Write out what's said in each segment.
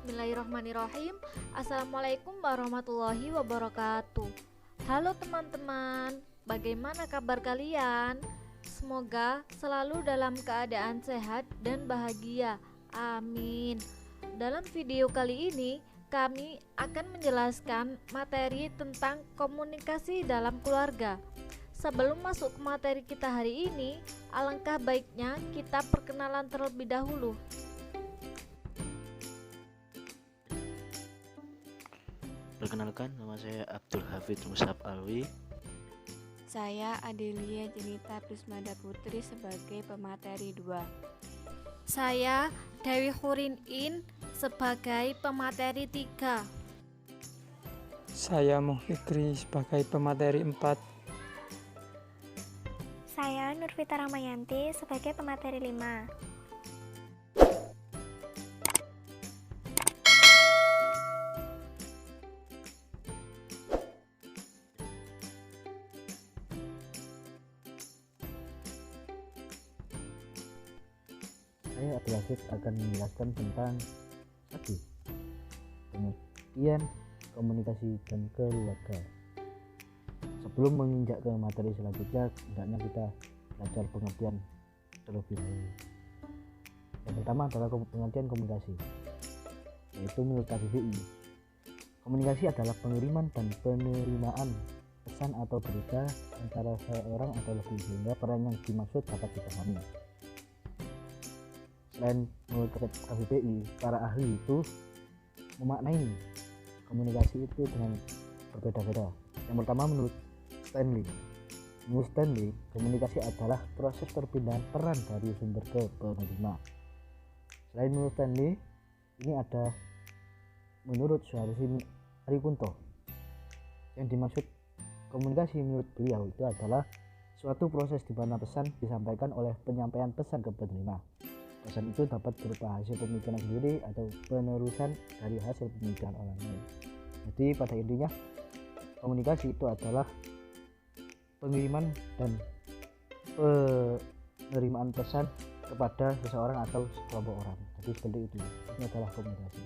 Bismillahirrahmanirrahim. Assalamualaikum warahmatullahi wabarakatuh. Halo teman-teman, bagaimana kabar kalian? Semoga selalu dalam keadaan sehat dan bahagia. Amin. Dalam video kali ini, kami akan menjelaskan materi tentang komunikasi dalam keluarga. Sebelum masuk ke materi kita hari ini, alangkah baiknya kita perkenalan terlebih dahulu. Perkenalkan, nama saya Abdul Hafidz Musab Alwi. Saya Adelia Jenita Prismada Putri sebagai pemateri 2. Saya Dewi Hurin In sebagai pemateri 3. Saya Muhfikri sebagai pemateri 4. Saya Nurvita Ramayanti sebagai pemateri 5. Saya Abdul Hafidz akan menjelaskan tentang pengertian komunikasi dan keluarga. Sebelum menginjak ke materi selanjutnya, hendaknya kita belajar pengertian terlebih dahulu. Yang pertama adalah pengertian komunikasi, yaitu menurut KBBI, komunikasi adalah pengiriman dan penerimaan pesan atau berita antara seorang atau lebih sehingga peran yang dimaksud dapat dipahami. Selain menurut KBBI, para ahli itu memaknai komunikasi itu dengan berbeda-beda. Yang pertama menurut Stanley, komunikasi adalah proses perpindahan peran dari sumber ke penerima. Selain menurut Stanley, ini ada menurut Suharsi Arikunto. Yang dimaksud komunikasi menurut beliau itu adalah suatu proses di mana pesan disampaikan oleh penyampaian pesan ke penerima. Pesan itu dapat berupa hasil pemikiran sendiri atau penerusan dari hasil pemikiran orang lain. Jadi pada intinya komunikasi itu adalah pengiriman dan penerimaan pesan kepada seseorang atau sekelompok orang. Jadi seperti itu. Ini adalah komunikasi.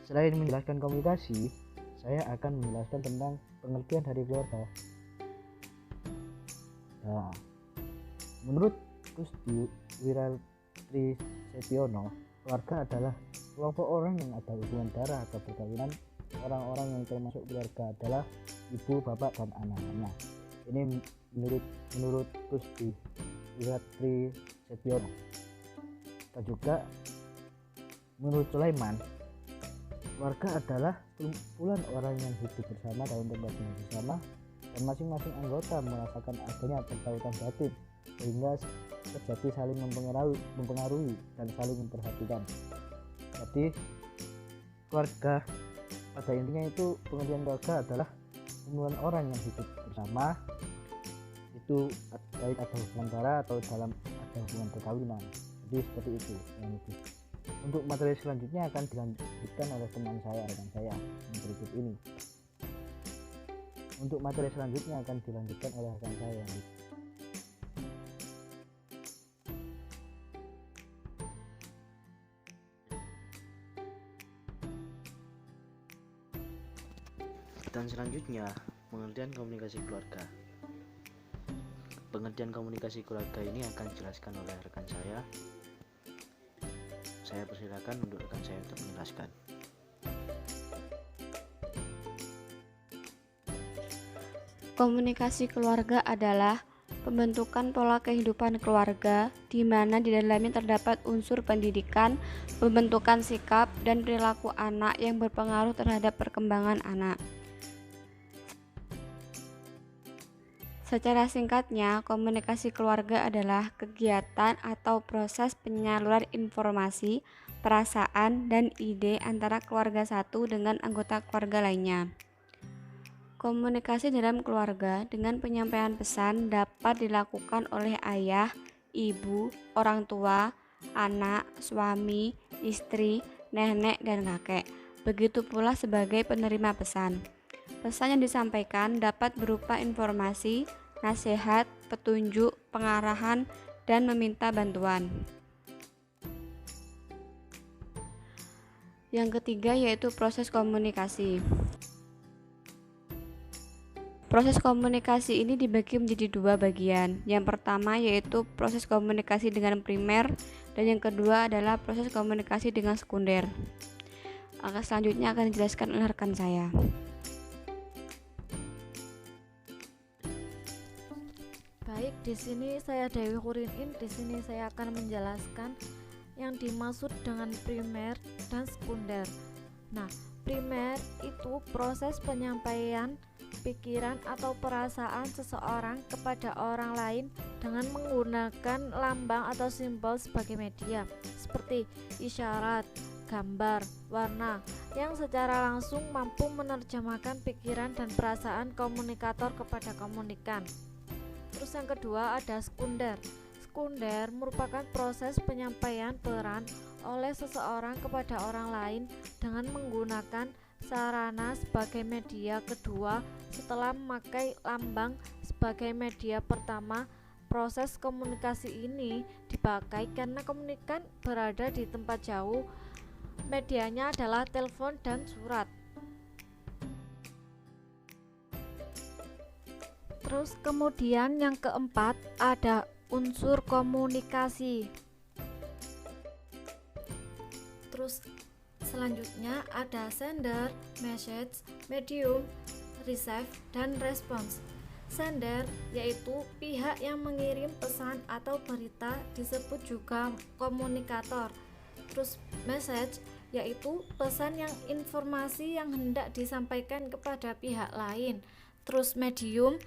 Selain menjelaskan komunikasi, saya akan menjelaskan tentang pengertian dari keluarga. Nah, menurut Gusti Wiratri-Setiono, keluarga adalah kelompok orang yang ada hubungan darah atau perkawinan. Orang-orang yang termasuk keluarga adalah ibu, bapak, dan anak-anaknya. Ini menurut Gusti Wiratri-Setiono. Dan juga menurut Sulaiman, keluarga adalah kumpulan orang yang hidup bersama dalam tempat yang bersama dan masing-masing anggota merasakan adanya keterkaitan batin sehingga terjadi saling mempengaruhi dan saling memperhatikan. Jadi keluarga pada intinya itu pengertian keluarga adalah kumpulan orang yang hidup bersama, itu baik ada hubungan darah atau dalam ada hubungan perkawinan. Jadi seperti itu yang lebih. Untuk materi selanjutnya akan dilanjutkan oleh rekan saya yang berikut ini. Untuk materi selanjutnya akan dilanjutkan oleh rekan saya yang berikut. Dan selanjutnya, pengertian komunikasi keluarga. Pengertian komunikasi keluarga ini akan dijelaskan oleh rekan saya. Saya persilakan untuk rekan saya untuk menjelaskan. Komunikasi keluarga adalah pembentukan pola kehidupan keluarga di mana di dalamnya terdapat unsur pendidikan, pembentukan sikap, dan perilaku anak yang berpengaruh terhadap perkembangan anak. Secara singkatnya, komunikasi keluarga adalah kegiatan atau proses penyaluran informasi, perasaan, dan ide antara keluarga satu dengan anggota keluarga lainnya. Komunikasi dalam keluarga dengan penyampaian pesan dapat dilakukan oleh ayah, ibu, orang tua, anak, suami, istri, nenek, dan kakek. Begitu pula sebagai penerima pesan. Pesan yang disampaikan dapat berupa informasi, nasihat, petunjuk, pengarahan, dan meminta bantuan. Yang ketiga yaitu proses komunikasi. Proses komunikasi ini dibagi menjadi dua bagian. Yang pertama yaitu proses komunikasi dengan primer, dan yang kedua adalah proses komunikasi dengan sekunder. Selanjutnya akan dijelaskan oleh rekan saya. Baik, di sini saya Dewi Hurinin. Di sini saya akan menjelaskan yang dimaksud dengan primer dan sekunder. Nah, primer itu proses penyampaian pikiran atau perasaan seseorang kepada orang lain dengan menggunakan lambang atau simbol sebagai media, seperti isyarat, gambar, warna, yang secara langsung mampu menerjemahkan pikiran dan perasaan komunikator kepada komunikan. Terus yang kedua ada sekunder. Sekunder merupakan proses penyampaian peran oleh seseorang kepada orang lain dengan menggunakan sarana sebagai media kedua setelah memakai lambang sebagai media pertama. Proses komunikasi ini dipakai karena komunikan berada di tempat jauh. Medianya adalah telepon dan surat. Terus kemudian yang keempat ada unsur komunikasi. Terus selanjutnya ada sender, message, medium, receive, dan response. Sender yaitu pihak yang mengirim pesan atau berita, disebut juga komunikator. Terus message yaitu pesan yang informasi yang hendak disampaikan kepada pihak lain. Terus medium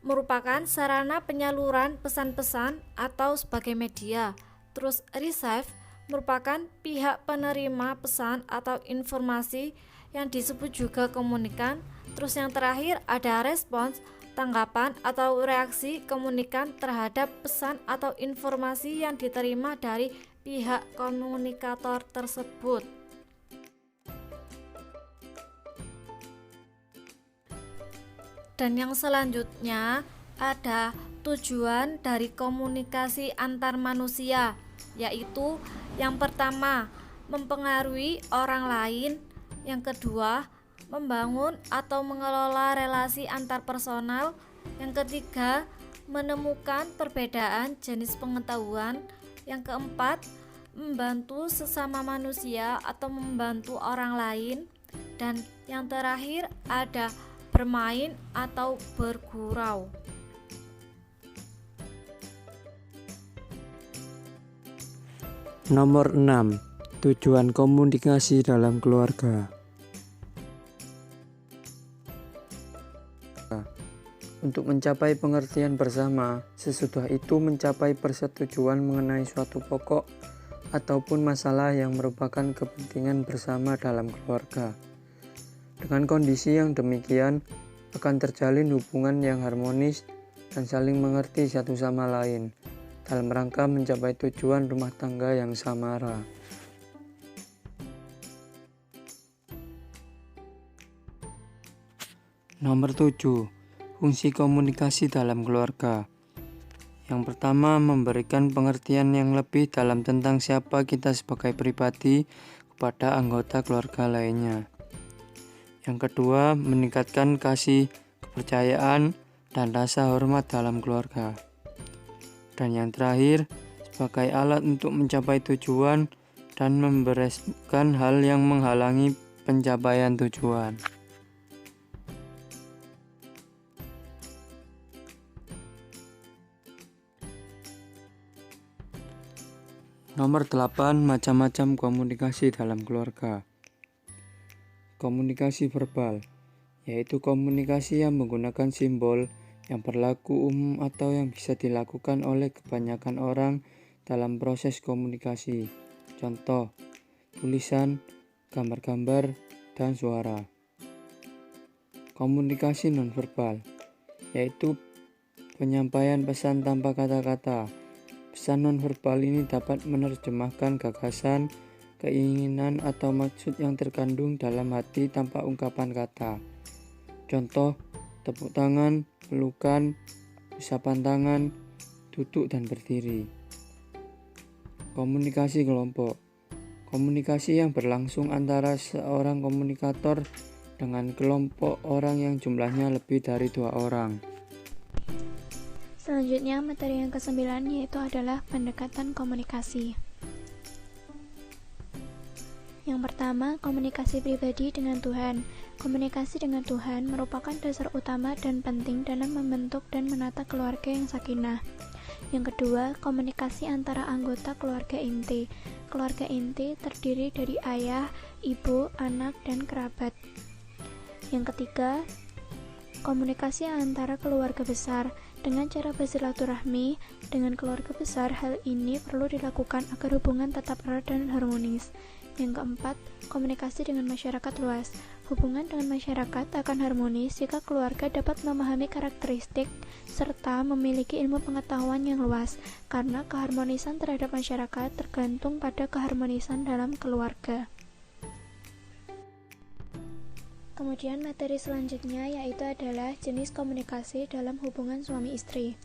merupakan sarana penyaluran pesan-pesan atau sebagai media. Terus receive merupakan pihak penerima pesan atau informasi yang disebut juga komunikan. Terus yang terakhir ada respons, tanggapan atau reaksi komunikan terhadap pesan atau informasi yang diterima dari pihak komunikator tersebut. Dan yang selanjutnya ada tujuan dari komunikasi antar manusia, yaitu yang pertama mempengaruhi orang lain, yang kedua membangun atau mengelola relasi antar personal, yang ketiga menemukan perbedaan jenis pengetahuan, yang keempat membantu sesama manusia atau membantu orang lain, dan yang terakhir ada bermain atau bergurau. Nomor 6. Tujuan komunikasi dalam keluarga. Untuk mencapai pengertian bersama, sesudah itu mencapai persetujuan mengenai suatu pokok ataupun masalah yang merupakan kepentingan bersama dalam keluarga. Dengan kondisi yang demikian, akan terjalin hubungan yang harmonis dan saling mengerti satu sama lain dalam rangka mencapai tujuan rumah tangga yang samara. Nomor 7. Fungsi komunikasi dalam keluarga. Yang pertama, memberikan pengertian yang lebih dalam tentang siapa kita sebagai pribadi kepada anggota keluarga lainnya. Yang kedua, meningkatkan kasih, kepercayaan, dan rasa hormat dalam keluarga. Dan yang terakhir, sebagai alat untuk mencapai tujuan dan membereskan hal yang menghalangi pencapaian tujuan. Nomor 8. Macam-macam komunikasi dalam keluarga. Komunikasi verbal, yaitu komunikasi yang menggunakan simbol yang berlaku umum atau yang bisa dilakukan oleh kebanyakan orang dalam proses komunikasi. Contoh, tulisan, gambar-gambar, dan suara. Komunikasi nonverbal, yaitu penyampaian pesan tanpa kata-kata. Pesan nonverbal ini dapat menerjemahkan gagasan, keinginan atau maksud yang terkandung dalam hati tanpa ungkapan kata. Contoh, tepuk tangan, pelukan, usapan tangan, duduk dan berdiri. Komunikasi kelompok. Komunikasi yang berlangsung antara seorang komunikator dengan kelompok orang yang jumlahnya lebih dari 2 orang. Selanjutnya, materi yang ke-9 yaitu adalah pendekatan komunikasi. Yang pertama, komunikasi pribadi dengan Tuhan. Komunikasi dengan Tuhan merupakan dasar utama dan penting dalam membentuk dan menata keluarga yang sakinah. Yang kedua, komunikasi antara anggota keluarga inti. Keluarga inti terdiri dari ayah, ibu, anak, dan kerabat. Yang ketiga, komunikasi antara keluarga besar. Dengan cara bersilaturahmi dengan keluarga besar, hal ini perlu dilakukan agar hubungan tetap erat dan harmonis. Yang keempat, komunikasi dengan masyarakat luas. Hubungan dengan masyarakat akan harmonis jika keluarga dapat memahami karakteristik serta memiliki ilmu pengetahuan yang luas, karena keharmonisan terhadap masyarakat tergantung pada keharmonisan dalam keluarga. Kemudian materi selanjutnya yaitu adalah jenis komunikasi dalam hubungan suami istri.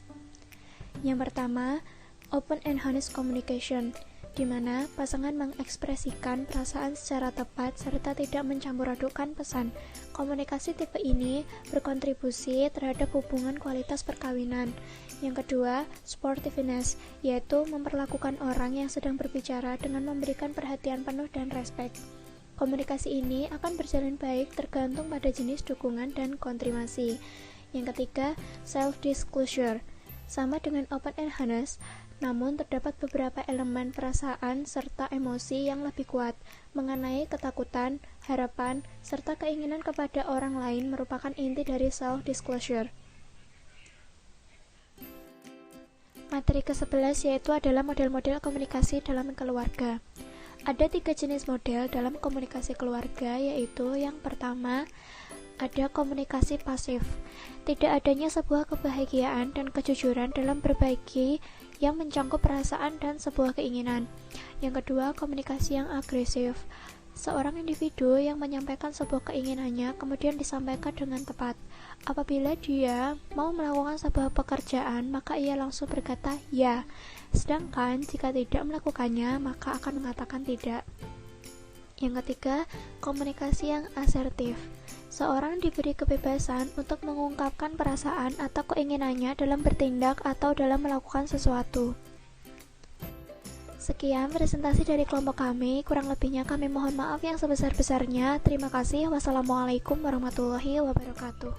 Yang pertama, open and honest communication, di mana pasangan mengekspresikan perasaan secara tepat serta tidak mencampur-adukkan pesan. Komunikasi tipe ini berkontribusi terhadap hubungan kualitas perkawinan. Yang kedua, sportiveness, yaitu memperlakukan orang yang sedang berbicara dengan memberikan perhatian penuh dan respect. Komunikasi ini akan berjalan baik tergantung pada jenis dukungan dan konfirmasi. Yang ketiga, self-disclosure, sama dengan open and honest, namun terdapat beberapa elemen perasaan serta emosi yang lebih kuat mengenai ketakutan, harapan, serta keinginan kepada orang lain merupakan inti dari self-disclosure. Materi ke-11 yaitu adalah model-model komunikasi dalam keluarga. Ada 3 jenis model dalam komunikasi keluarga, yaitu yang pertama, ada komunikasi pasif. Tidak adanya sebuah kebahagiaan dan kejujuran dalam berbagi yang mencangkup perasaan dan sebuah keinginan. Yang kedua, komunikasi yang agresif. Seorang individu yang menyampaikan sebuah keinginannya kemudian disampaikan dengan tepat. Apabila dia mau melakukan sebuah pekerjaan, maka ia langsung berkata ya. Sedangkan jika tidak melakukannya, maka akan mengatakan tidak. Yang ketiga, komunikasi yang asertif. Seorang diberi kebebasan untuk mengungkapkan perasaan atau keinginannya dalam bertindak atau dalam melakukan sesuatu. Sekian presentasi dari kelompok kami, kurang lebihnya kami mohon maaf yang sebesar-besarnya. Terima kasih. Wassalamualaikum warahmatullahi wabarakatuh.